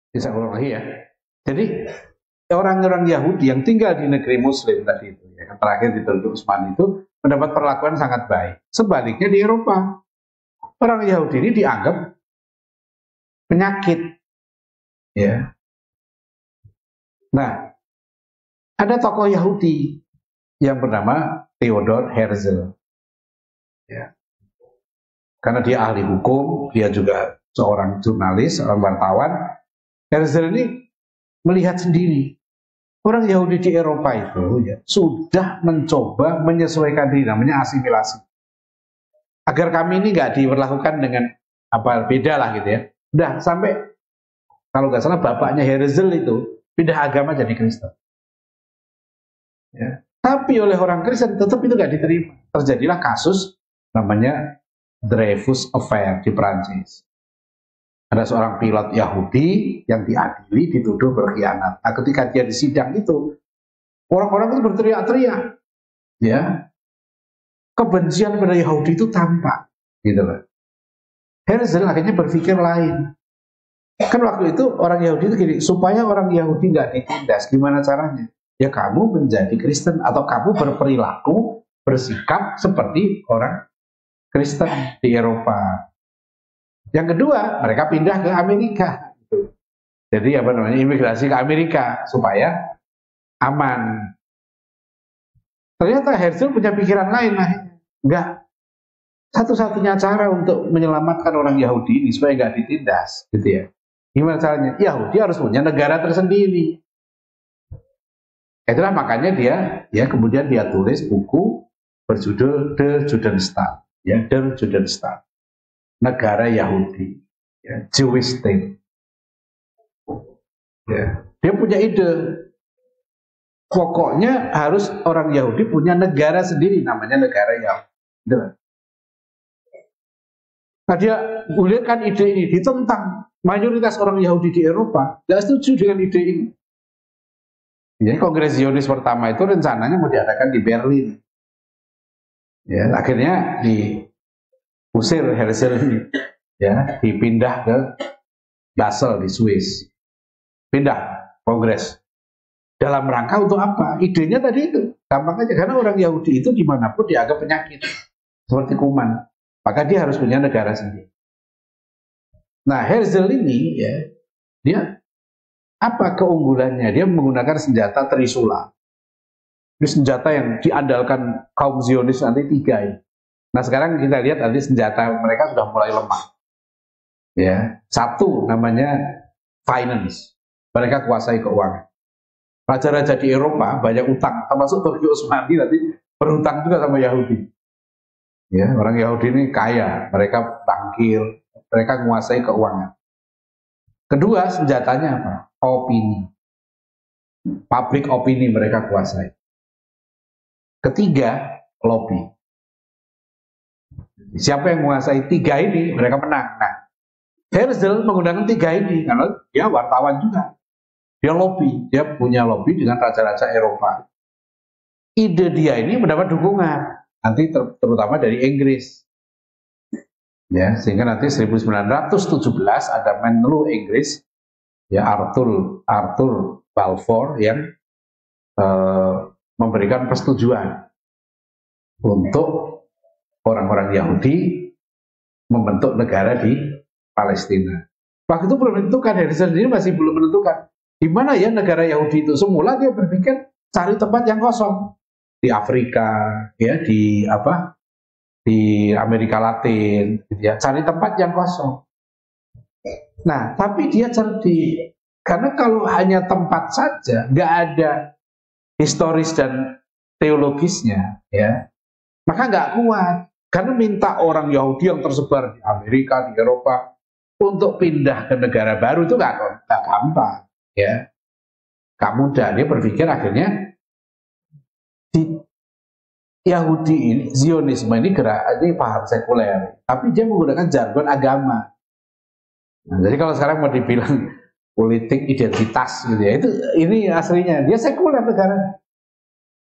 Bisa ulang lagi ya. Jadi orang-orang Yahudi yang tinggal di negeri Muslim tadi itu, ya, yang terakhir di Teluk Utsman itu mendapat perlakuan sangat baik. Sebaliknya di Eropa, orang Yahudi ini dianggap penyakit. Ya. Nah, ada tokoh Yahudi yang bernama Theodor Herzl. Ya. Karena dia ahli hukum, dia juga seorang jurnalis, seorang wartawan. Herzl ini melihat sendiri orang Yahudi di Eropa itu ya, sudah mencoba menyesuaikan diri, namanya asimilasi. Agar kami ini nggak diperlakukan dengan apa beda lah gitu ya. Udah sampai kalau nggak salah bapaknya Herzl itu pindah agama jadi Kristen. Ya. Tapi oleh orang Kristen tetap itu nggak diterima. Terjadilah kasus namanya Dreyfus Affair di Prancis. Ada seorang pilot Yahudi yang diadili dituduh berkhianat. Nah, ketika dia di sidang itu, orang-orang itu berteriak-teriak, ya, kebencian pada Yahudi itu tampak, gitu loh. Herzl akhirnya berpikir lain. Kan waktu itu orang Yahudi itu gini, supaya orang Yahudi nggak ditindas, gimana caranya? Ya kamu menjadi Kristen atau kamu berperilaku, bersikap seperti orang Kristen di Eropa. Yang kedua, mereka pindah ke Amerika. Jadi apa namanya, imigrasi ke Amerika supaya aman. Ternyata Herzl punya pikiran lain lah. Enggak. Satu-satunya cara untuk menyelamatkan orang Yahudi ini supaya nggak ditindas, gitu ya. Gimana caranya? Yahudi harus punya negara tersendiri. Itulah makanya dia kemudian dia tulis buku berjudul Der Judenstaat, ya, Der Judenstaat. Negara Yahudi, ya, Jewish State. Ya. Dia punya ide, pokoknya harus orang Yahudi punya negara sendiri, namanya negara Yahudi. Nah dia gulirkan ide ini, ditentang mayoritas orang Yahudi di Eropa, tidak setuju dengan ide ini. Jadi Kongres Zionis pertama itu rencananya mau diadakan di Berlin. Ya, akhirnya diusir Herzl ini. Ya, dipindah ke Basel di Swiss. Pindah kongres. Dalam rangka untuk apa? Idenya tadi itu. Gampang aja, karena orang Yahudi itu dimanapun dianggap penyakit. Seperti kuman. Maka dia harus punya negara sendiri. Nah, Herzl ini, ya, dia apa keunggulannya? Dia menggunakan senjata Trisula. Ini senjata yang diandalkan kaum Zionis nanti 3 ini. Nah, sekarang kita lihat nanti senjata mereka sudah mulai lemah. Ya, satu namanya finance, mereka kuasai keuangan. Raja-raja di Eropa banyak utang, termasuk Turki Utsmani nanti berhutang juga sama Yahudi. Ya, orang Yahudi ini kaya, mereka bankir, mereka menguasai keuangan. Kedua, senjatanya apa? Opini, public opini mereka kuasai. Ketiga, lobby. Siapa yang menguasai 3 ini, mereka menang. Nah, Herzl menggunakan 3 ini karena dia wartawan juga. Dia lobby, dia punya lobby dengan raja-raja Eropa. Ide dia ini mendapat dukungan nanti terutama dari Inggris. Ya, sehingga nanti 1917 ada Menlu Inggris, ya, Arthur Balfour yang memberikan persetujuan untuk orang-orang Yahudi membentuk negara di Palestina. Waktu itu belum menentukan, Herzl sendiri masih belum menentukan di mana ya negara Yahudi itu. Semula dia berpikir cari tempat yang kosong di Afrika, ya, di Amerika Latin, gitu ya, cari tempat yang kosong. Nah, tapi dia cerdik karena kalau hanya tempat saja, nggak ada historis dan teologisnya, ya, maka nggak kuat. Karena minta orang Yahudi yang tersebar di Amerika, di Eropa untuk pindah ke negara baru itu nggak gampang, ya, nggak mudah. Dia berpikir akhirnya di Yahudi ini, Zionisme ini paham sekuler, tapi dia menggunakan jargon agama. Nah, jadi kalau sekarang mau dibilang politik identitas gitu ya, ini aslinya dia sekuler negara.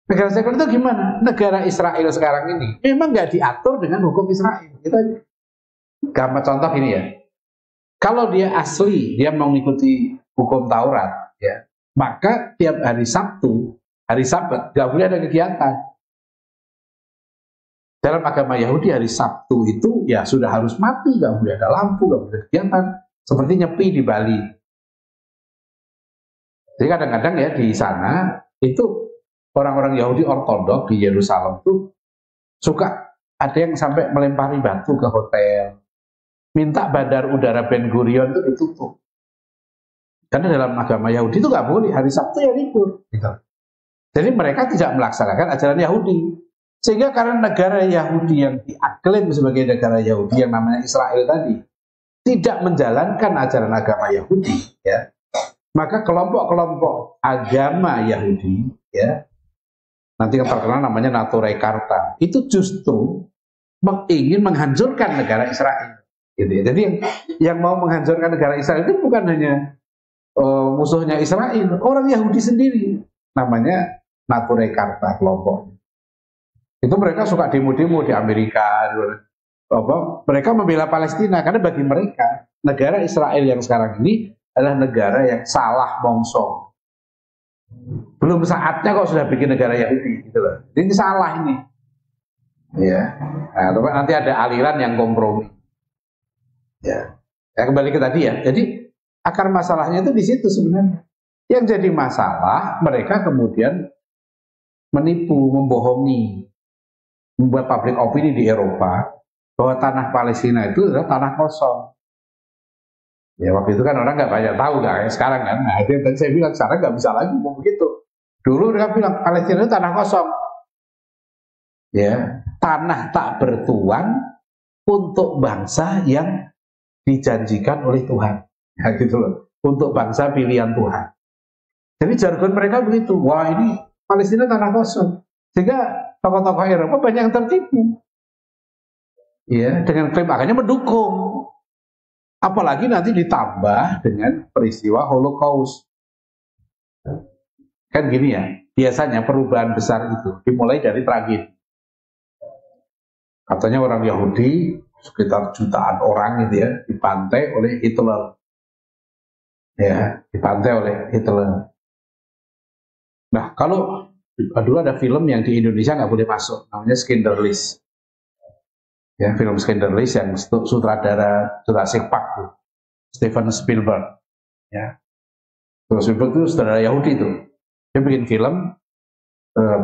Negara sekuler itu gimana? Negara Israel sekarang ini memang nggak diatur dengan hukum Israel. Kita gampang contoh ini ya. Kalau dia asli, dia mengikuti hukum Taurat, ya, maka tiap hari Sabtu, hari Sabat, nggak boleh ada kegiatan. Dalam agama Yahudi hari Sabtu itu ya sudah harus mati, nggak boleh ada lampu, nggak boleh kegiatan. Seperti nyepi di Bali. Jadi kadang-kadang ya di sana itu orang-orang Yahudi ortodok di Yerusalem tuh suka ada yang sampai melempari batu ke hotel, minta bandar udara Ben Gurion itu ditutup. Karena dalam agama Yahudi itu nggak boleh, hari Sabtu ya libur. Gitu. Jadi mereka tidak melaksanakan ajaran Yahudi. Sehingga karena negara Yahudi yang diklaim sebagai negara Yahudi yang namanya Israel tadi tidak menjalankan ajaran agama Yahudi, ya, maka kelompok-kelompok agama Yahudi, ya, nanti yang terkenal namanya Neturei Karta, itu justru ingin menghancurkan negara Israel. Gitu ya. Jadi yang mau menghancurkan negara Israel itu bukan hanya musuhnya Israel, orang Yahudi sendiri, namanya Neturei Karta kelompoknya. Itu mereka suka demo-demo di Amerika, mereka membela Palestina karena bagi mereka negara Israel yang sekarang ini adalah negara yang salah mongso. Belum saatnya kok sudah bikin negara Yahudi, gitu loh. Ini salah ini. Ya. Nah, nanti ada aliran yang kompromi. Ya. Ya, kembali ke tadi ya. Jadi akar masalahnya itu di situ sebenarnya. Yang jadi masalah mereka kemudian menipu, membohongi, membuat public opini di Eropa bahwa tanah Palestina itu adalah tanah kosong. Ya waktu itu kan orang nggak banyak tahu kayak sekarang kan. Nah itu yang tadi saya bilang sekarang nggak bisa lagi ngomong begitu. Dulu mereka bilang Palestina itu tanah kosong. Ya, tanah tak bertuan untuk bangsa yang dijanjikan oleh Tuhan. Ya gitu loh. Untuk bangsa pilihan Tuhan. Jadi jargon mereka begitu. Wah ini Palestina tanah kosong. Sehingga tokoh-tokoh Eropa banyak yang tertipu, ya, dengan klaim akhirnya mendukung. Apalagi nanti ditambah dengan peristiwa Holocaust. Kan gini ya, biasanya perubahan besar itu dimulai dari tragedi. Katanya orang Yahudi sekitar jutaan orang gitu ya dibantai oleh Hitler, ya, dibantai oleh Hitler. Nah kalau dulu ada film yang di Indonesia nggak boleh masuk, namanya Schindler List. Ya, film Schindler List yang sutradara Jurassic Park, Steven Spielberg. Ya, Spielberg itu sutradara Yahudi itu. Dia bikin film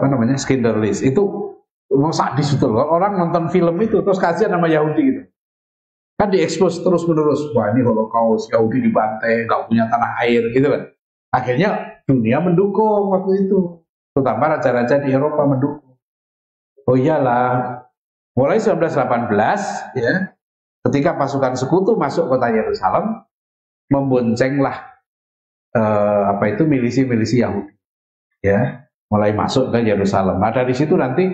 namanya Schindler List. Itu memang sadis betul. Orang nonton film itu terus kasihan nama Yahudi gitu. Kan diekspos terus menerus. Wah ini Holocaust, Yahudi dibantai, nggak punya tanah air gitu kan. Akhirnya dunia mendukung waktu itu. Terutama raja-raja di Eropa mendukung. Oh iyalah, mulai 1918 ya, ketika pasukan sekutu masuk kota Yerusalem, memboncenglah milisi-milisi Yahudi, ya, mulai masuk ke Yerusalem. Nah dari situ nanti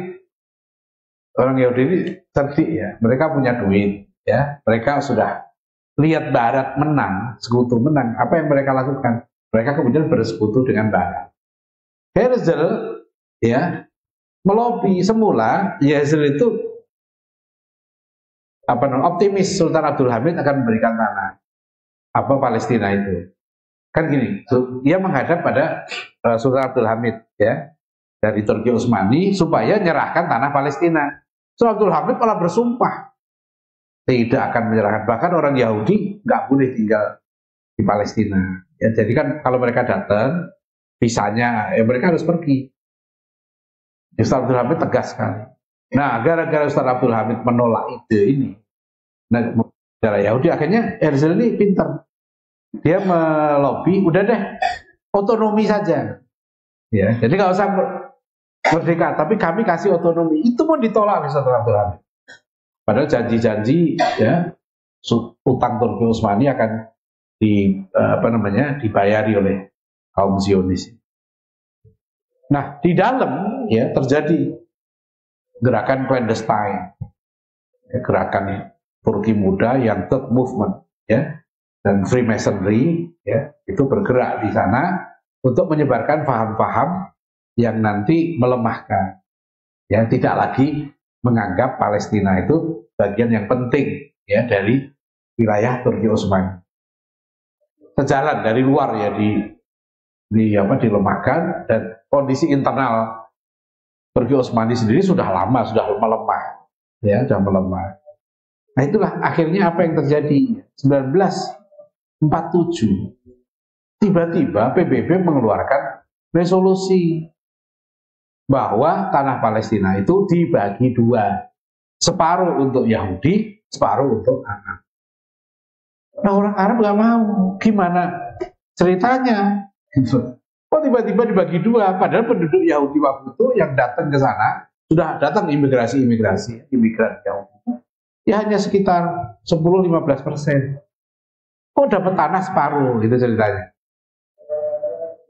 orang Yahudi ini cerdik ya, mereka punya duit, ya, mereka sudah lihat Barat menang, sekutu menang, apa yang mereka lakukan? Mereka kemudian bersekutu dengan Barat. Herzl ya melobi semula, Herzl itu optimis Sultan Abdul Hamid akan memberikan tanah Palestina itu. Kan gini, dia menghadap pada Sultan Abdul Hamid ya dari Turki Utsmani supaya menyerahkan tanah Palestina. Sultan Abdul Hamid malah bersumpah tidak akan menyerahkan, bahkan orang Yahudi nggak boleh tinggal di Palestina. Ya, jadi kan kalau mereka datang visanya, ya mereka harus pergi. Ustaz Abdul Hamid tegas sekali. Nah, gara-gara Ustaz Abdul Hamid menolak ide ini, negara Yahudi, akhirnya Herzl ini pintar. Dia melobi, udah deh, otonomi saja. Ya, jadi nggak usah merdeka, tapi kami kasih otonomi. Itu pun ditolak oleh Ustaz Abdul Hamid. Padahal janji-janji, ya, utang Turki Utsmani akan dibayari oleh kaum Zionis. Nah, di dalam ya terjadi gerakan clandestine, ya, gerakan Turki muda yang Third Movement, ya, dan Freemasonry, ya, itu bergerak di sana untuk menyebarkan paham-paham yang nanti melemahkan, ya, tidak lagi menganggap Palestina itu bagian yang penting, ya, dari wilayah Turki Utsmani. sejalan dari luar ya dilemahkan, dan kondisi internal Turki Utsmani sendiri sudah lama, sudah melemah, ya, sudah melemah. Nah itulah akhirnya apa yang terjadi 1947, tiba-tiba PBB mengeluarkan resolusi bahwa tanah Palestina itu dibagi dua, separuh untuk Yahudi, separuh untuk Arab. Nah orang Arab nggak mau, gimana ceritanya? Kok tiba-tiba dibagi dua? Padahal penduduk Yahudi waktu itu yang datang ke sana, sudah datang imigran Yahudi, ya hanya sekitar 10-15%. Kok dapat tanah separuh, gitu ceritanya.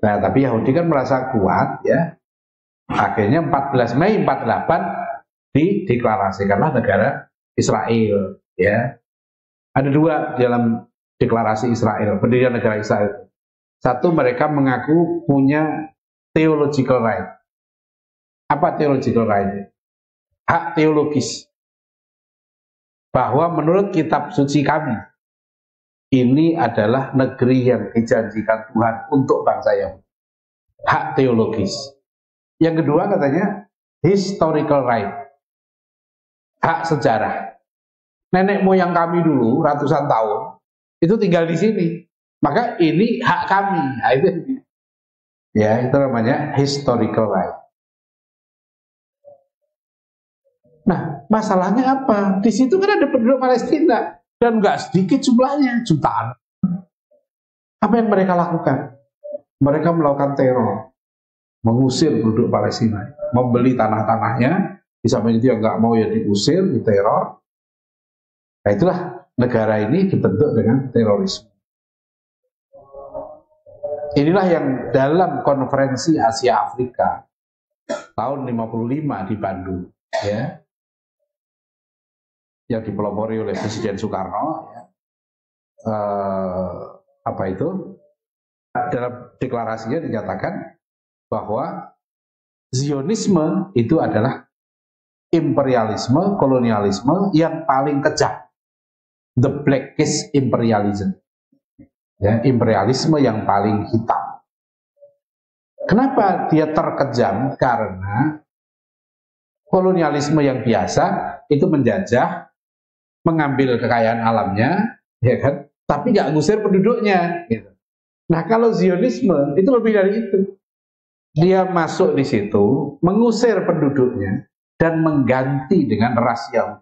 Nah tapi Yahudi kan merasa kuat, ya. Akhirnya 14 Mei 48 dideklarasikanlah negara Israel, ya. Ada dua dalam deklarasi Israel, pendirian negara Israel. Satu, mereka mengaku punya theological right. Apa theological right? Hak teologis. Bahwa menurut kitab suci kami, ini adalah negeri yang dijanjikan Tuhan untuk bangsa Yahudi. Hak teologis. Yang kedua katanya historical right. Hak sejarah. Nenek moyang kami dulu ratusan tahun itu tinggal di sini. Maka ini hak kami. Nah, itu namanya historical right. Nah, masalahnya apa? Di situ kan ada penduduk Palestina dan nggak sedikit jumlahnya, jutaan. Apa yang mereka lakukan? Mereka melakukan teror, mengusir penduduk Palestina, membeli tanah-tanahnya, di samping itu yang nggak mau ya diusir, diteror. Nah itulah negara ini dibentuk dengan terorisme. Inilah yang dalam konferensi Asia Afrika tahun 55 di Bandung, ya, yang dipelopori oleh Presiden Soekarno, ya. Dalam deklarasinya dinyatakan bahwa Zionisme itu adalah imperialisme, kolonialisme yang paling kejam, the blackest imperialism, ya, imperialisme yang paling hitam. Kenapa dia terkejam? Karena kolonialisme yang biasa itu menjajah, mengambil kekayaan alamnya, ya kan, tapi nggak ngusir penduduknya, gitu. Nah kalau Zionisme itu lebih dari itu. Dia masuk di situ, mengusir penduduknya dan mengganti dengan ras Yahudi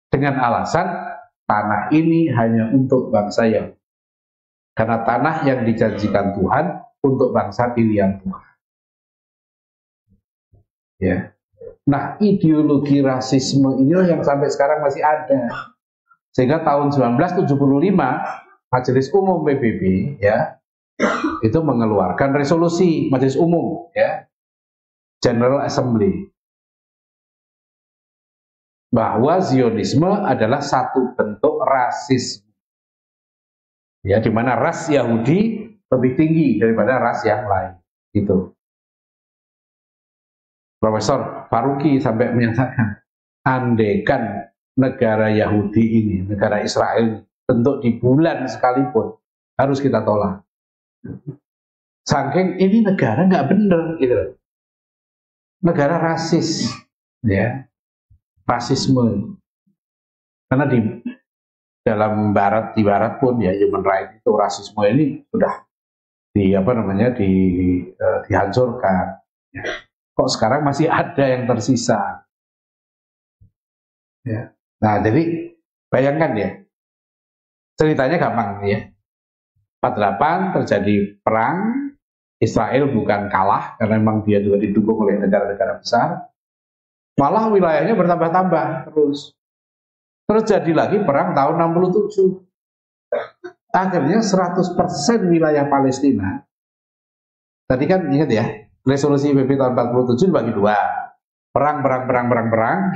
dengan alasan tanah ini hanya untuk bangsa Yahudi. Karena tanah yang dijanjikan Tuhan untuk bangsa pilihan Tuhan. Ya. Nah, ideologi rasisme inilah yang sampai sekarang masih ada. Sehingga tahun 1975 Majelis Umum PBB, ya, itu mengeluarkan resolusi Majelis Umum, ya, General Assembly, bahwa Zionisme adalah satu bentuk rasisme, ya, di mana ras Yahudi lebih tinggi daripada ras yang lain. Gitu. Profesor Faruqi sampai menyatakan, andaikan negara Yahudi ini, negara Israel bentuk di bulan sekalipun, harus kita tolak. Saking ini negara nggak bener, gitu. Negara rasis, ya, rasisme. Karena di dalam di barat pun ya human right itu rasisme ini sudah dihancurkan. Ya. Kok sekarang masih ada yang tersisa? Ya. Nah jadi bayangkan ya, ceritanya gampang ya. 48 terjadi perang, Israel bukan kalah karena memang dia juga didukung oleh negara-negara besar, malah wilayahnya bertambah-tambah terus. Terjadi lagi perang tahun 67. Akhirnya 100% wilayah Palestina, tadi kan ingat ya, resolusi PBB tahun 47 bagi dua. Perang,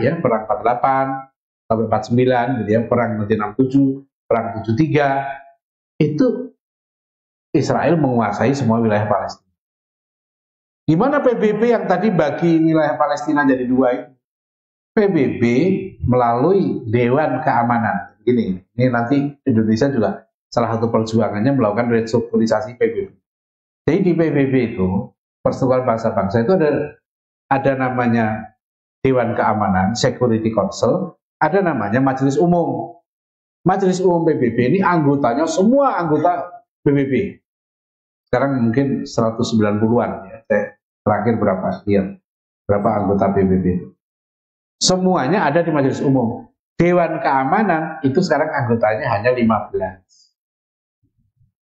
ya, perang 48 sampai 49 gitu ya, perang 67, perang 73. Itu Israel menguasai semua wilayah Palestina. Di mana PBB yang tadi bagi wilayah Palestina jadi dua itu? PBB melalui Dewan Keamanan. Ini nanti Indonesia juga salah satu perjuangannya melakukan restrukturisasi PBB. Jadi di PBB itu, Persatuan Bangsa-Bangsa itu ada namanya Dewan Keamanan, Security Council, ada namanya Majelis Umum. Majelis Umum PBB ini anggotanya semua anggota PBB. Sekarang mungkin 190-an ya. Terakhir berapa anggota PBB itu. Semuanya ada di Majelis Umum. Dewan Keamanan itu sekarang anggotanya hanya 15.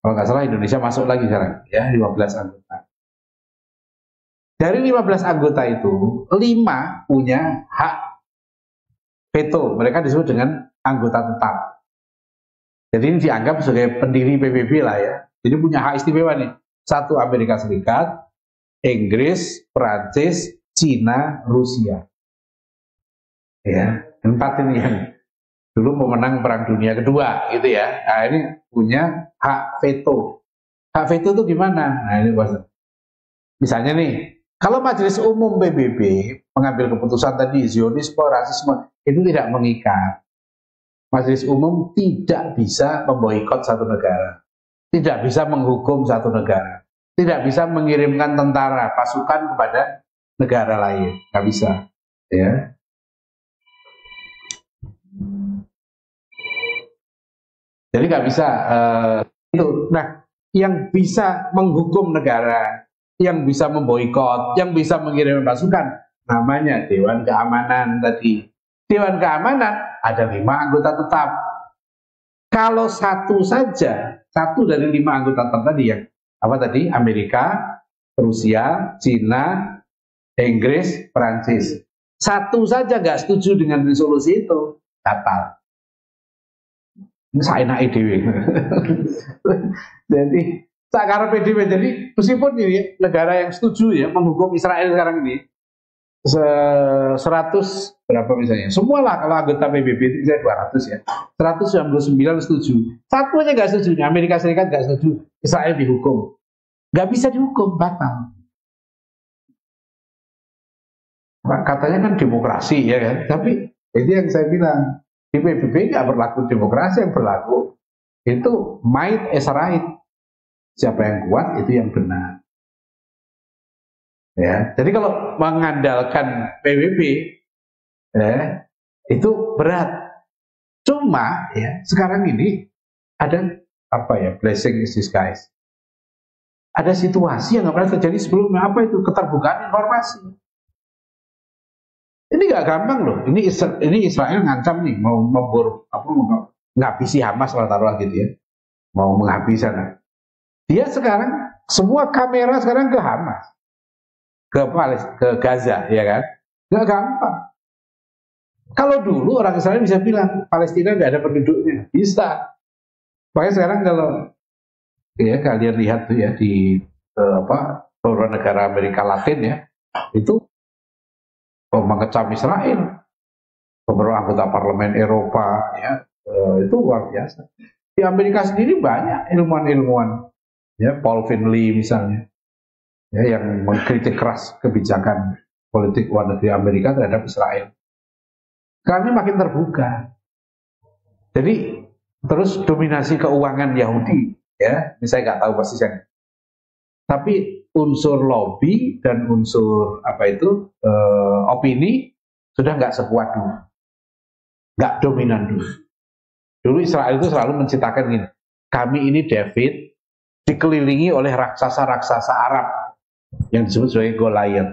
Kalau nggak salah Indonesia masuk lagi sekarang ya, 15 anggota. Dari 15 anggota itu 5 punya hak veto. Mereka disebut dengan anggota tetap. Jadi ini dianggap sebagai pendiri PBB lah ya. Jadi punya hak istimewa nih. 1 Amerika Serikat, Inggris, Prancis, Cina, Rusia. Ya, 4 ini yang dulu memenang Perang Dunia Kedua gitu ya. Nah, ini punya hak veto. Hak veto itu gimana? Nah, ini misalnya nih, kalau Majelis Umum PBB mengambil keputusan tadi Zionisme, rasisme, itu tidak mengikat. Majelis Umum tidak bisa memboikot satu negara, tidak bisa menghukum satu negara, tidak bisa mengirimkan tentara, pasukan kepada negara lain, nggak bisa. Ya. Jadi nggak bisa itu. Nah, yang bisa menghukum negara, yang bisa memboikot, yang bisa mengirim pasukan, namanya Dewan Keamanan tadi. Dewan Keamanan ada 5 anggota tetap. Kalau satu dari 5 anggota tetap tadi yang apa tadi? Amerika, Rusia, Cina, Inggris, Prancis. Satu saja nggak setuju dengan resolusi itu, batal. Ini saya naik dewi. Jadi sakar PDB. Jadi meskipun ini negara yang setuju ya menghukum Israel sekarang ini 100 berapa misalnya, semualah kalau anggota PBB itu bisa 200 ya, 199 setuju, satu aja nggak setuju, Amerika Serikat nggak setuju Israel dihukum, nggak bisa dihukum, batal. Katanya kan demokrasi ya kan, tapi itu yang saya bilang, di PBB nggak berlaku demokrasi, yang berlaku itu might is right. Siapa yang kuat itu yang benar. Ya, jadi kalau mengandalkan PBB ya, itu berat. Cuma ya sekarang ini ada apa ya, blessing in disguise. Ada situasi yang nggak pernah terjadi sebelumnya. Apa itu? Keterbukaan informasi. Ini nggak gampang loh. Ini Israel ngancam nih mau menghabisi Hamas taruhlah gitu ya. Mau menghabisi sana. Dia sekarang semua kamera sekarang ke Hamas, ke Gaza, ya kan? Nggak gampang. Kalau dulu orang Israel bisa bilang Palestina nggak ada penduduknya, bisa. Makanya sekarang kalau ya kalian lihat tuh ya di beberapa negara Amerika Latin ya, itu mengecam Israel. Beberapa anggota parlemen Eropa ya, itu luar biasa. Di Amerika sendiri banyak ilmuwan-ilmuwan, ya Paul Finley misalnya, ya yang mengkritik keras kebijakan politik luar negeri Amerika terhadap Israel. Sekarang ini makin terbuka. Jadi terus dominasi keuangan Yahudi, ya, ini saya nggak tahu persisnya. Tapi unsur lobby dan unsur opini sudah nggak sekuat dulu, nggak dominan dulu. Dulu Israel itu selalu menciptakan gini, kami ini David dikelilingi oleh raksasa-raksasa Arab yang disebut sebagai Goliath,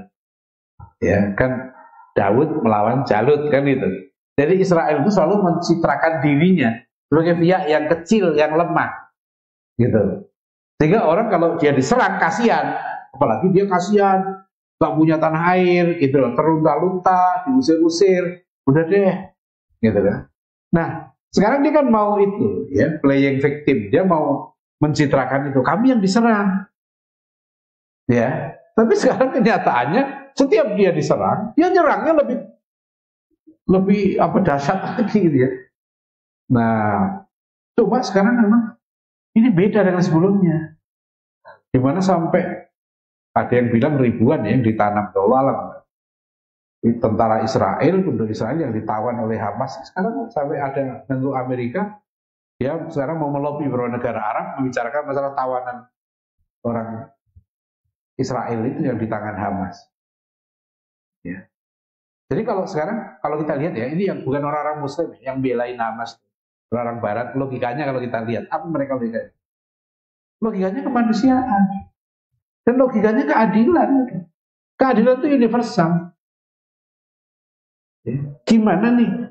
ya kan, Daud melawan Jalut kan itu. Jadi Israel itu selalu mencitrakan dirinya sebagai pihak yang kecil, yang lemah, gitu. Sehingga orang kalau dia diserang kasihan, apalagi dia kasihan, gak punya tanah air, gitu loh, terlunta-lunta, diusir-usir, udah deh, gitu kan. Nah, sekarang dia kan mau itu, ya, playing victim, dia mau mencitrakan itu, kami yang diserang, ya. Tapi sekarang kenyataannya, setiap dia diserang, dia nyerangnya lebih dahsyat lagi, gitu ya. Nah, coba sekarang memang ini beda dengan sebelumnya, dimana sampai ada yang bilang ribuan ya yang ditanam ke walang tentara Israel, penduduk Israel yang ditawan oleh Hamas. Sekarang sampai ada penduduk Amerika Dia sekarang mau melobi beberapa negara Arab membicarakan masalah tawanan orang Israel itu yang di tangan Hamas. Ya. Jadi kalau sekarang kalau kita lihat ya, ini yang bukan orang-orang Muslim yang belain Hamas, orang Barat, logikanya kalau kita lihat apa mereka logikanya? Logikanya kemanusiaan dan logikanya keadilan. Keadilan itu universal. Ya. Gimana nih?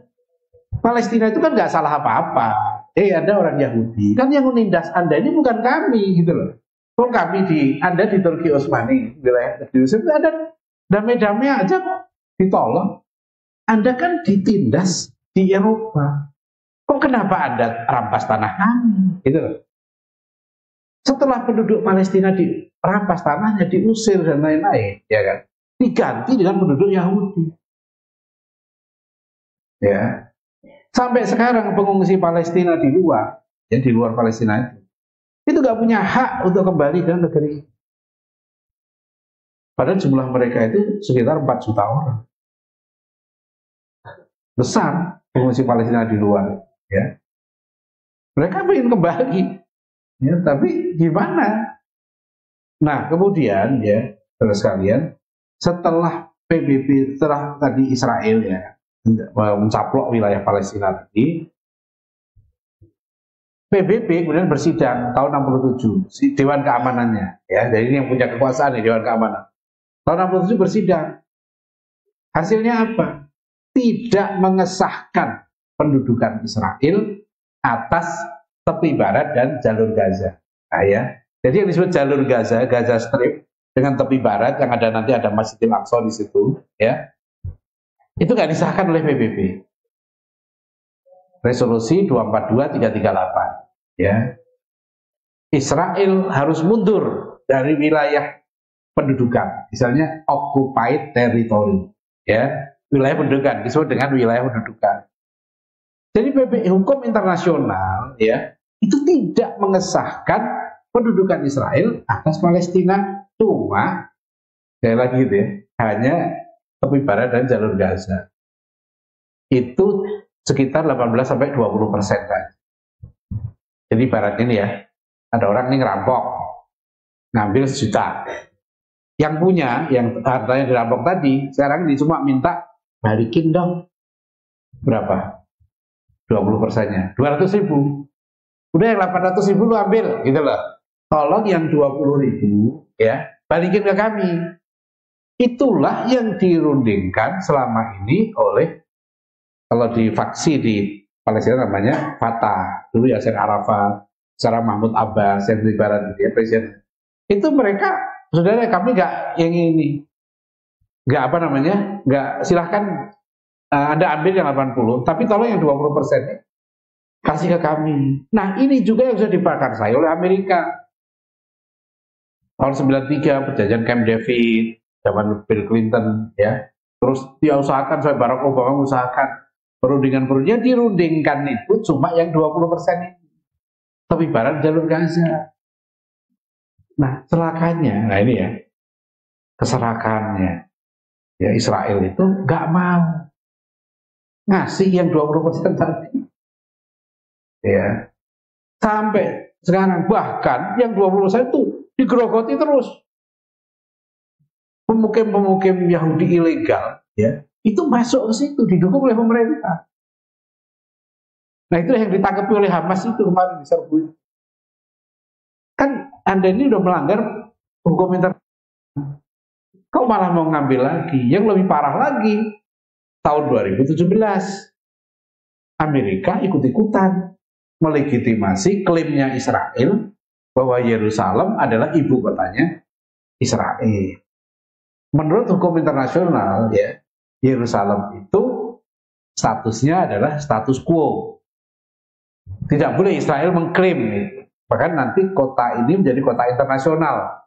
Palestina itu kan nggak salah apa-apa. Ada orang Yahudi, kan yang menindas Anda ini bukan kami gitu loh. Kok kami Anda di Turki Utsmani, wilayah di Rusia ada damai-damai aja kok ditolong. Anda kan ditindas di Eropa. Kok kenapa Anda rampas tanah kami? Gitu loh. Setelah penduduk Palestina dirampas tanahnya, diusir dan lain-lain, ya kan? Diganti dengan penduduk Yahudi. Ya. Sampai sekarang pengungsi Palestina di luar, ya di luar Palestina itu nggak punya hak untuk kembali ke negeri. Padahal jumlah mereka itu sekitar 4 juta orang. Besar pengungsi Palestina di luar, ya. Mereka ingin kembali, ya, tapi gimana? Nah, kemudian ya, saudara sekalian, setelah PBB, setelah tadi Israel ya mencaplok wilayah Palestina tadi, PBB kemudian bersidang tahun 67, si Dewan Keamanannya, ya, jadi ini yang punya kekuasaan ya, Dewan Keamanan. Tahun 67 bersidang. Hasilnya apa? Tidak mengesahkan pendudukan Israel atas tepi barat dan jalur Gaza. Nah, ya. Jadi yang disebut jalur Gaza, Gaza Strip dengan tepi barat yang ada nanti ada Masjidil Aqsa di situ, ya. Itu nggak disahkan oleh PBB. Resolusi 242-338, ya. Israel harus mundur dari wilayah pendudukan, misalnya occupied territory, ya. Wilayah pendudukan disebut dengan wilayah pendudukan. Jadi hukum internasional, ya, itu tidak mengesahkan pendudukan Israel atas Palestina, cuma sekali lagi gitu ya, hanya tepi barat dan jalur Gaza. Itu sekitar 18-20% kan. Jadi barat ini ya, ada orang ini ngerampok, ngambil 1 juta. Yang punya, yang hartanya dirampok tadi, sekarang ini cuma minta balikin dong. Berapa? 20%-nya. 200.000. Udah yang 800.000 lu ambil, gitu loh. Tolong yang 20.000, ya, balikin ke kami. Itulah yang dirundingkan selama ini oleh, kalau di faksi di Palestina namanya Fatah, dulu Yasser Arafat, sekarang Mahmud Abbas yang di barat ya, presiden. Itu mereka, saudara, kami nggak yang ini, nggak apa namanya, nggak, silahkan Anda ambil yang 80, tapi tolong yang 20% kasih ke kami. Nah, ini juga yang sudah diprakarsai oleh Amerika. Tahun 93 perjanjian Camp David, zaman Bill Clinton, ya. Terus dia usahakan, sampai Barack Obama usahakan perundingan-perundingan, dirundingkan itu cuma yang 20% ini. Tapi barat jalur Gaza. Nah, celakanya, nah ini ya, keserakannya, ya, Israel itu nggak mau ngasih yang 20% tadi. Ya. Sampai sekarang bahkan yang 20% itu digerogoti terus. Pemukim-pemukim Yahudi ilegal, ya, itu masuk ke situ, didukung oleh pemerintah. Nah, itu yang ditangkap oleh Hamas itu kemarin diserbu. Kan Anda ini udah melanggar hukum internasional. Kau malah mau ngambil lagi. Yang lebih parah lagi, tahun 2017 Amerika ikut-ikutan melegitimasi klaimnya Israel bahwa Yerusalem adalah ibu kotanya Israel. Menurut hukum internasional, ya, Yerusalem itu statusnya adalah status quo. Tidak boleh Israel mengklaim, bahkan nanti kota ini menjadi kota internasional,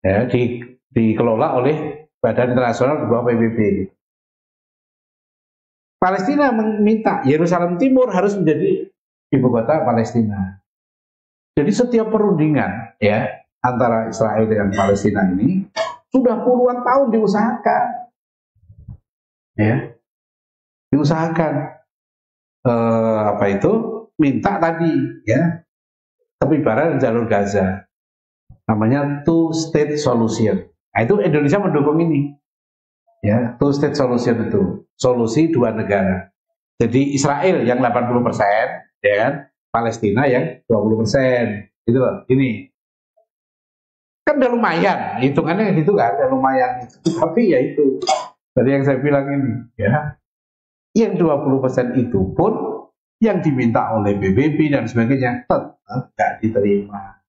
ya, dikelola oleh badan internasional di bawah PBB. Palestina meminta Yerusalem Timur harus menjadi ibu kota Palestina. Jadi setiap perundingan, ya, antara Israel dengan Palestina ini sudah puluhan tahun diusahakan, ya, diusahakan apa itu minta tadi ya tepi barat dan jalur Gaza, namanya two state solution. Nah, itu Indonesia mendukung ini ya, two state solution itu solusi dua negara. Jadi Israel yang 80% ya kan, Palestina yang 20%. Gitu loh. Ini kan udah lumayan, hitungannya gitu kan, udah lumayan. Tapi ya itu tadi yang saya bilang ini ya, yang 20% itu pun yang diminta oleh PBB dan sebagainya tetap nggak diterima,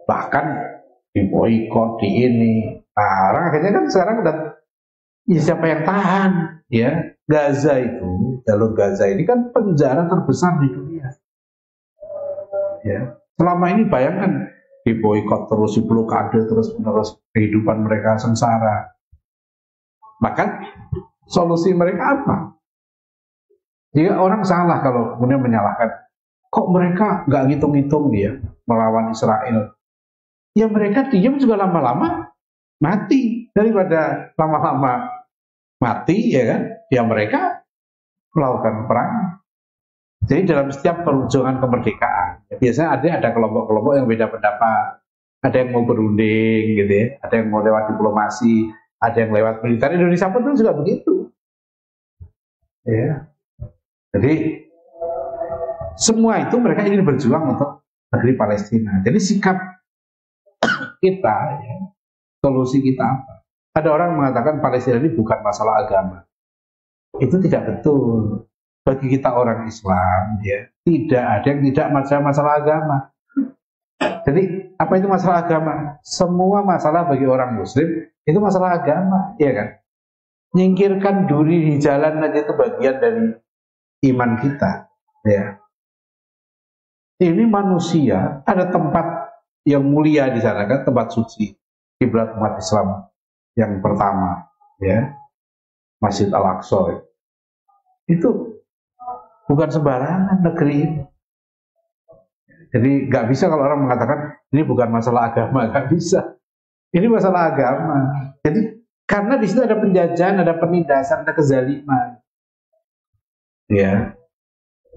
bahkan diboikot di ini. Nah, akhirnya kan sekarang udah ya siapa yang tahan ya. Gaza itu, jalur Gaza ini kan penjara terbesar di dunia ya. Selama ini bayangkan diboikot terus, diblokade terus menerus, kehidupan mereka sengsara. Bahkan solusi mereka apa? Jika orang salah kalau kemudian menyalahkan, kok mereka nggak ngitung-ngitung dia melawan Israel? Ya mereka diam juga lama-lama mati, daripada lama-lama mati ya kan? Ya mereka melakukan perang. Jadi dalam setiap perjuangan kemerdekaan, ya biasanya ada kelompok-kelompok yang beda pendapat. Ada yang mau berunding gitu ya, ada yang mau lewat diplomasi, ada yang lewat militer. Indonesia pun juga begitu. Ya. Jadi semua itu mereka ingin berjuang untuk negeri Palestina. Jadi sikap kita, ya, solusi kita apa? Ada orang mengatakan Palestina ini bukan masalah agama. Itu tidak betul. Bagi kita orang Islam, ya, tidak ada yang tidak masalah agama. Jadi apa itu masalah agama? Semua masalah bagi orang Muslim itu masalah agama, ya kan? Nyingkirkan duri di jalan aja itu bagian dari iman kita, ya. Ini manusia ada tempat yang mulia di sana kan, tempat suci, kiblat umat Islam yang pertama, ya, Masjid Al-Aqsa. Itu bukan sembarangan negeri ini. Jadi nggak bisa kalau orang mengatakan ini bukan masalah agama, nggak bisa. Ini masalah agama. Jadi karena di situ ada penjajahan, ada penindasan, ada kezaliman. Ya,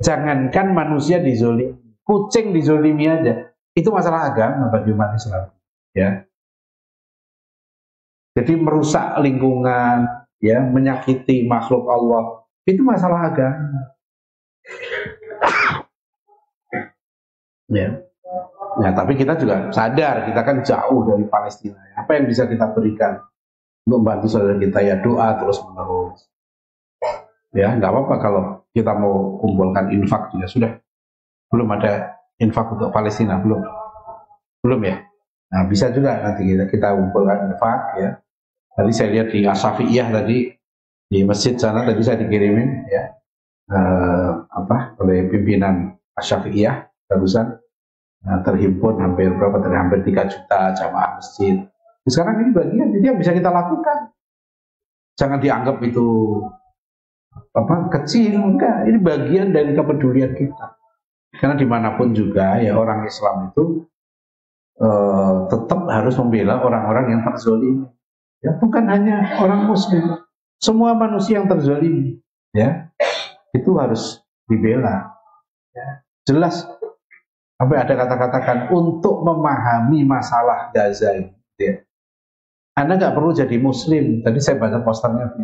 jangankan manusia dizolimi, kucing dizolimi aja. Itu masalah agama bagi umat Islam. Ya, jadi merusak lingkungan, ya, menyakiti makhluk Allah, itu masalah agama. Ya. Nah, tapi kita juga sadar kita kan jauh dari Palestina. Apa yang bisa kita berikan untuk membantu saudara kita? Ya doa terus menerus. Ya, nggak apa-apa kalau kita mau kumpulkan infak juga sudah. Belum ada infak untuk Palestina, belum ya. Nah, bisa juga nanti kita kumpulkan infak ya. Tadi saya lihat di Asy-Syafi'iyah tadi di masjid sana tadi saya dikirimin ya oleh pimpinan Asy-Syafi'iyah barusan. Nah, terhimpun hampir 3 juta jamaah masjid. Sekarang ini bagian jadi yang bisa kita lakukan. Jangan dianggap itu kecil, enggak. Ini bagian dari kepedulian kita. Karena dimanapun juga ya orang Islam itu tetap harus membela orang-orang yang terzolimi. Ya, bukan hanya orang Muslim, semua manusia yang terzolimi, ya itu harus dibela. Ya. Jelas. Sampai ada kata-katakan untuk memahami masalah Gaza ini, ya. Anda nggak perlu jadi Muslim. Tadi saya baca posternya,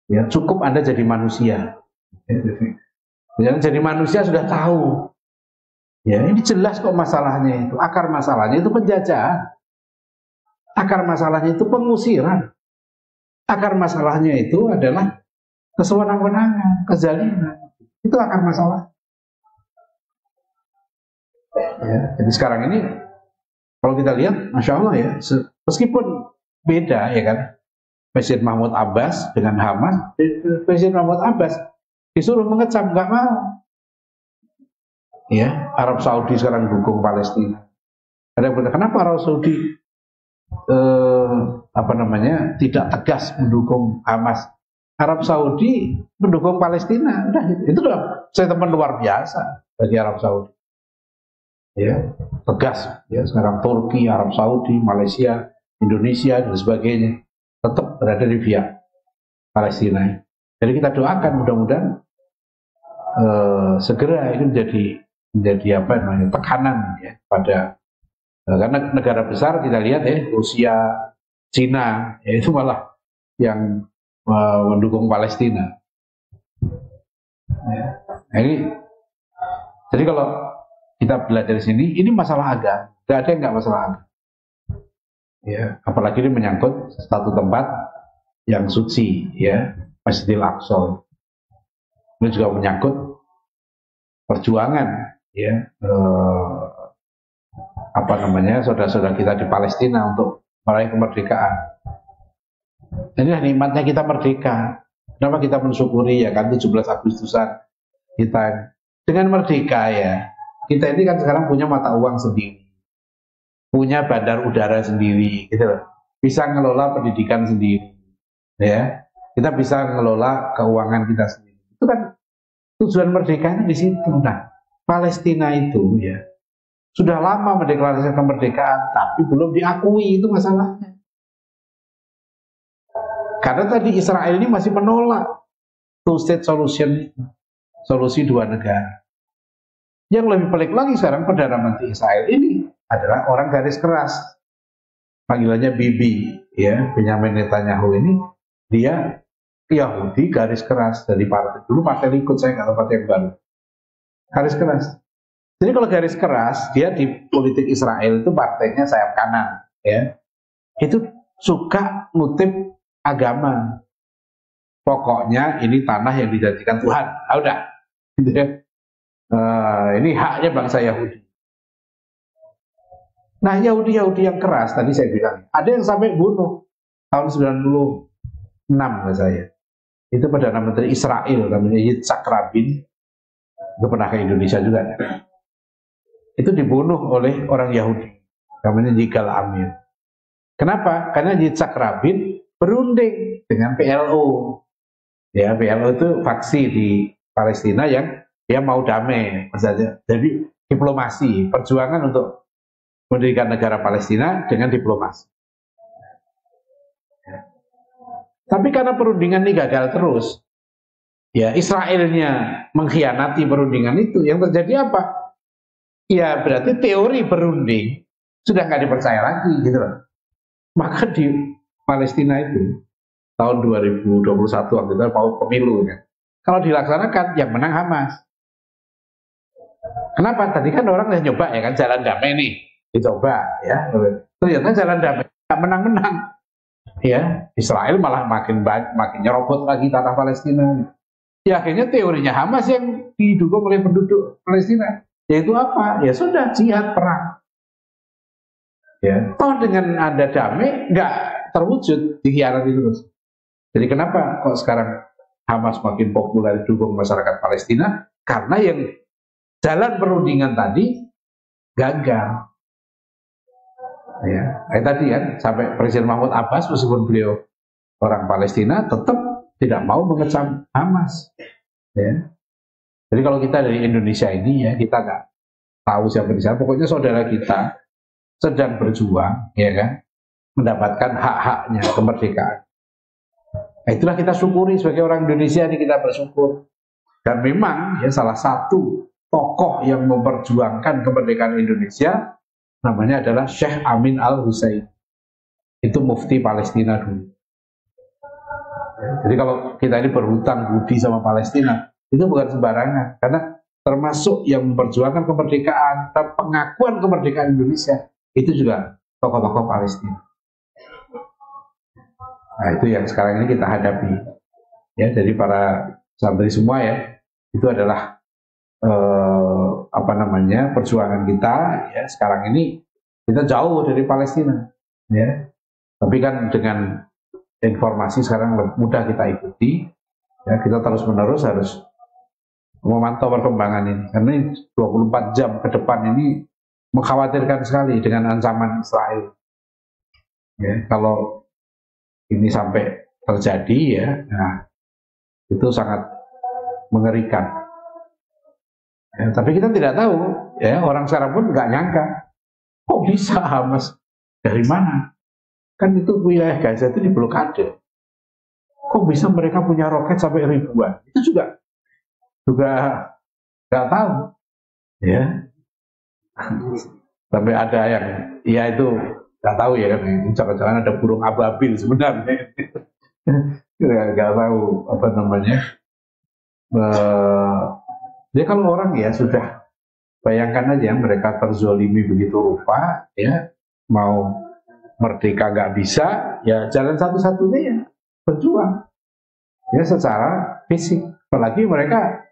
ya cukup Anda jadi manusia. Ya, jadi manusia sudah tahu. Ya ini jelas kok masalahnya itu. Akar masalahnya itu penjajahan. Akar masalahnya itu pengusiran. Akar masalahnya itu adalah kesewenang-wenangan, kezaliman. Itu akar masalah. Ya, jadi sekarang ini kalau kita lihat, masya Allah ya, meskipun beda ya kan, Presiden Mahmud Abbas dengan Hamas, Presiden Mahmud Abbas disuruh mengecam, nggak mau. Ya, Arab Saudi sekarang dukung Palestina. Ada yang berkata, kenapa Arab Saudi tidak tegas mendukung Hamas? Arab Saudi mendukung Palestina, udah itu udah statement luar biasa bagi Arab Saudi. Ya, tegas ya, sekarang Turki, Arab Saudi, Malaysia, Indonesia dan sebagainya tetap berada di pihak Palestina. Jadi kita doakan mudah-mudahan segera itu menjadi apa namanya tekanan ya pada karena negara besar kita lihat ya Rusia, Cina ya itu malah yang mendukung Palestina. Ya. Jadi kalau kita belajar di sini, ini masalah agama, tidak ada yang nggak masalah agama. Ya, apalagi ini menyangkut satu tempat yang suci, ya Masjidil Aqsa. Ini juga menyangkut perjuangan, ya apa namanya saudara-saudara kita di Palestina untuk meraih kemerdekaan. Ini nikmatnya kita merdeka. Kenapa kita mensyukuri ya kan 17 Agustusan kita dengan merdeka ya. Kita ini kan sekarang punya mata uang sendiri, punya bandar udara sendiri, gitu loh. Bisa ngelola pendidikan sendiri, ya. Kita bisa ngelola keuangan kita sendiri. Itu kan tujuan merdekanya di situ. Nah, Palestina itu ya sudah lama mendeklarasikan kemerdekaan, tapi belum diakui, itu masalahnya. Karena tadi Israel ini masih menolak two state solution, solusi dua negara. Yang lebih pelik lagi sekarang Perdana Menteri Israel ini adalah orang garis keras, panggilannya Bibi, ya Benjamin Netanyahu ini dia Yahudi garis keras dari partai dulu partai Likud, saya nggak tahu partai yang baru, garis keras. Jadi kalau garis keras dia di politik Israel itu partainya sayap kanan, ya itu suka ngutip agama. Pokoknya ini tanah yang dijanjikan Tuhan. Udah, gitu ya. Ini haknya bangsa Yahudi. Nah, Yahudi yang keras tadi saya bilang, ada yang sampai bunuh tahun 96 saya. Itu Perdana Menteri Israel namanya Yitzhak Rabin. Itu pernah ke Indonesia juga ya. Itu dibunuh oleh orang Yahudi namanya Yigal Amir. Kenapa? Karena Yitzhak Rabin berunding dengan PLO. Ya, PLO itu faksi di Palestina yang dia mau damai, maksudnya. Jadi diplomasi, perjuangan untuk mendirikan negara Palestina dengan diplomasi. Ya. Tapi karena perundingan ini gagal terus, ya Israelnya mengkhianati perundingan itu, yang terjadi apa? Ya berarti teori berunding sudah nggak dipercaya lagi, gitu loh. Maka di Palestina itu tahun 2021 waktu itu mau pemilu kan. Kalau dilaksanakan yang menang Hamas. Kenapa? Tadi kan orang yang nyoba ya kan jalan damai nih, dicoba ya. Ternyata jalan damai nggak menang-menang. Ya, Israel malah makin nyerobot lagi tanah Palestina. Ya akhirnya teorinya Hamas yang didukung oleh penduduk Palestina. Yaitu apa? Ya sudah jihad perang. Ya, toh dengan ada damai nggak terwujud, dikhianati terus. Jadi kenapa kok sekarang Hamas makin populer didukung masyarakat Palestina? Karena yang jalan perundingan tadi gagal. Ya, kayak tadi kan sampai Presiden Mahmud Abbas meskipun beliau orang Palestina tetap tidak mau mengecam Hamas. Ya. Jadi kalau kita dari Indonesia ini ya kita nggak tahu siapa di sana. Pokoknya saudara kita sedang berjuang, ya kan, mendapatkan hak-haknya kemerdekaan. Nah, itulah kita syukuri sebagai orang Indonesia ini, kita bersyukur. Dan memang ya salah satu tokoh yang memperjuangkan kemerdekaan Indonesia namanya adalah Syekh Amin Al-Hussein. Itu mufti Palestina dulu. Jadi kalau kita ini berhutang budi sama Palestina, itu bukan sembarangan, karena termasuk yang memperjuangkan kemerdekaan dan pengakuan kemerdekaan Indonesia itu juga tokoh-tokoh Palestina. Nah itu yang sekarang ini kita hadapi. Ya, jadi para santri semua ya, itu adalah apa namanya perjuangan kita. Ya, sekarang ini kita jauh dari Palestina. Ya, tapi kan dengan informasi sekarang mudah kita ikuti. Ya, kita terus-menerus harus memantau perkembangan ini. Karena 24 jam ke depan ini mengkhawatirkan sekali dengan ancaman Israel. Ya, kalau ini sampai terjadi ya, nah itu sangat mengerikan. Ya, tapi kita tidak tahu, ya orang sekarang pun nggak nyangka, kok bisa Hamas dari mana? Kan itu wilayah Gaza itu diblokade. Kok bisa mereka punya roket sampai ribuan? Itu juga juga nggak tahu, ya. Sampai ada yang, ya itu nggak tahu ya kan, ini jangan-jangan ada burung ababil sebenarnya, nggak tahu apa namanya. Ya kalau orang ya sudah, bayangkan aja mereka terzolimi begitu rupa, ya mau merdeka nggak bisa, ya jalan satu-satunya ya berjuang, ya secara fisik. Apalagi mereka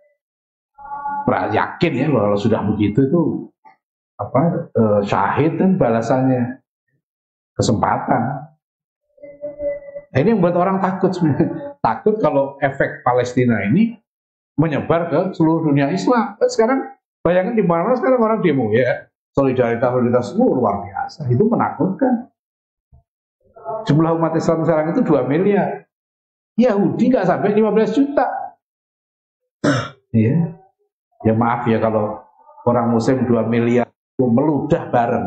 yakin ya kalau sudah begitu itu apa, syahid dan balasannya kesempatan. Nah, ini yang buat orang takut sebenarnya. Takut kalau efek Palestina ini menyebar ke seluruh dunia Islam. Sekarang bayangkan di mana-mana sekarang orang demo, ya solidaritas luar biasa, itu menakutkan. Jumlah umat Islam sekarang itu 2 miliar, Yahudi nggak sampai 15 juta. Ya, ya maaf ya kalau orang Muslim 2 miliar meludah bareng,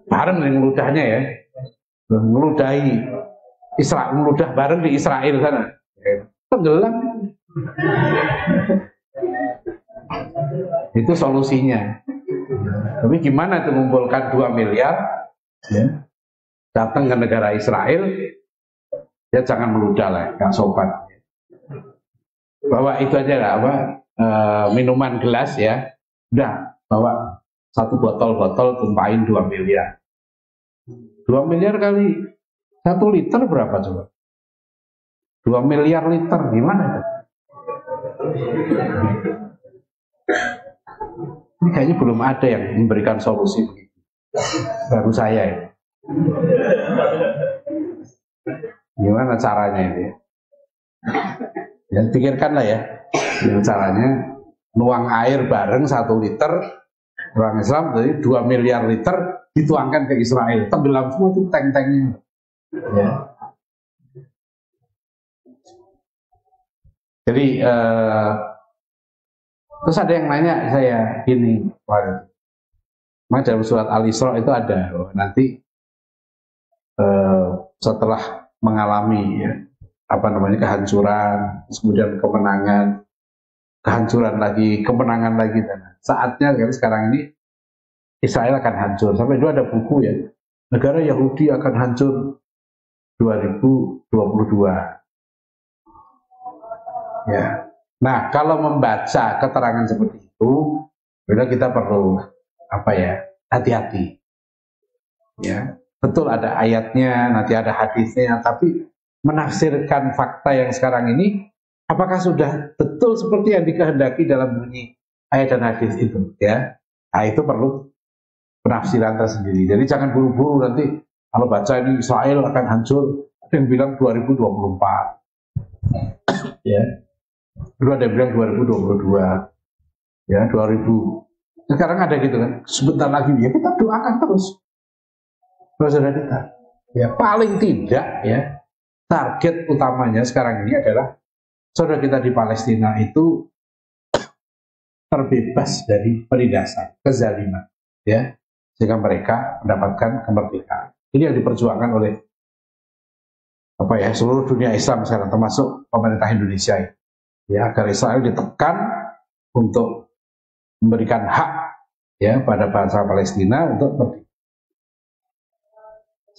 bareng yang meludahnya ya, meludahi Israel, meludah bareng di Israel sana, tenggelam. Itu solusinya. Tapi gimana itu mengumpulkan 2 miliar, ya, datang ke negara Israel, ya jangan meludah lah, nggak sopan. Bawa itu aja lah, apa, minuman gelas ya, udah bawa 1 botol-botol, tumpahin 2 miliar. 2 miliar kali 1 liter berapa coba? 2 miliar liter, gimana itu? Ini kayaknya belum ada yang memberikan solusi begitu. Baru saya ya. Gimana caranya ini? Ya, pikirkanlah ya. Caranya nuang air bareng 1 liter, orang Islam jadi 2 miliar liter dituangkan ke Israel, tenggelam semua itu tank-tanknya. Ya. Jadi terus ada yang nanya saya gini, dalam surat Al-Isra itu ada nanti setelah mengalami ya, apa namanya, kehancuran, kemudian kemenangan, kehancuran lagi, kemenangan lagi, dan saatnya kan sekarang ini Israel akan hancur. Sampai itu ada buku ya, negara Yahudi akan hancur 2022. Ya. Nah, kalau membaca keterangan seperti itu, kita perlu apa ya, hati-hati. Ya, betul ada ayatnya, nanti ada hadisnya, tapi menafsirkan fakta yang sekarang ini, apakah sudah betul seperti yang dikehendaki dalam bunyi ayat dan hadis itu? Ya, nah, itu perlu penafsiran tersendiri. Jadi jangan buru-buru nanti kalau baca ini Israel akan hancur, ada yang bilang 2024. Ya. Dulu ada yang bilang 2022, ya 2000. Sekarang ada gitu kan, sebentar lagi ya kita doakan terus, saudara kita. Ya paling tidak ya target utamanya sekarang ini adalah saudara kita di Palestina itu terbebas dari penindasan, kezaliman, ya, sehingga mereka mendapatkan kemerdekaan. Ini yang diperjuangkan oleh apa ya, seluruh dunia Islam sekarang, termasuk pemerintah Indonesia ini. Ya, agar Israel ditekan untuk memberikan hak ya pada bangsa Palestina untuk merdeka.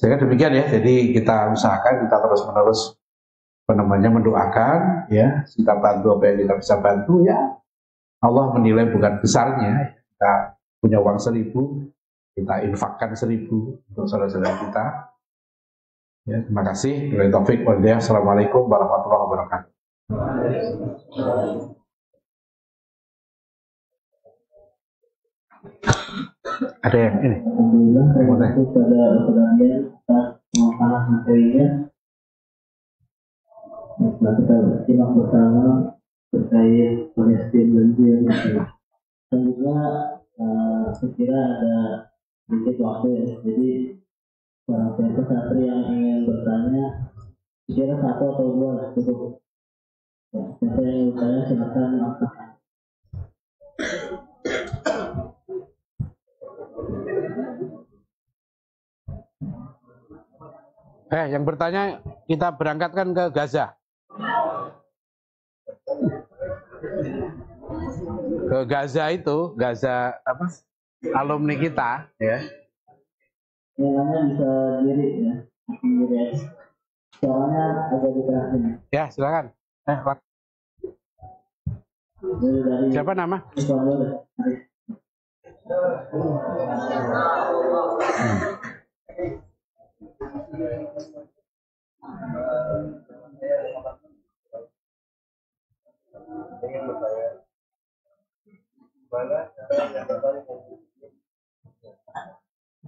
Sehingga demikian ya, jadi kita usahakan, kita terus-menerus mendoakan ya, kita bantu apa yang kita bisa bantu ya. Allah menilai bukan besarnya, kita punya uang 1.000, kita infakkan 1.000 untuk saudara-saudara kita. Ya, terima kasih. Assalamualaikum warahmatullahi wabarakatuh. Ada yang ini. Alhamdulillah, terima kasih kepada saudaranya atas pemaparan materinya. Setelah kita simak bersama terkait Palestina dan Mesir, dan juga sekira ada sedikit waktu ya. Jadi barang siapa santri yang ingin bertanya, kira 1 atau 2 lah cukup. Ya, siapa yang ingin bertanya silakan lakukan. Yang bertanya kita berangkatkan ke Gaza. Gaza itu, Gaza apa? Alumni kita, ya. Namanya bisa diri ya. Diri. Soalnya agak dikerasin. Ya, silakan. Pak. Siapa nama?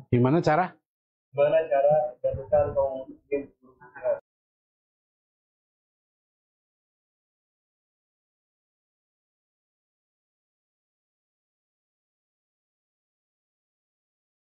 Gimana cara? Gimana cara menjatuhkan kaum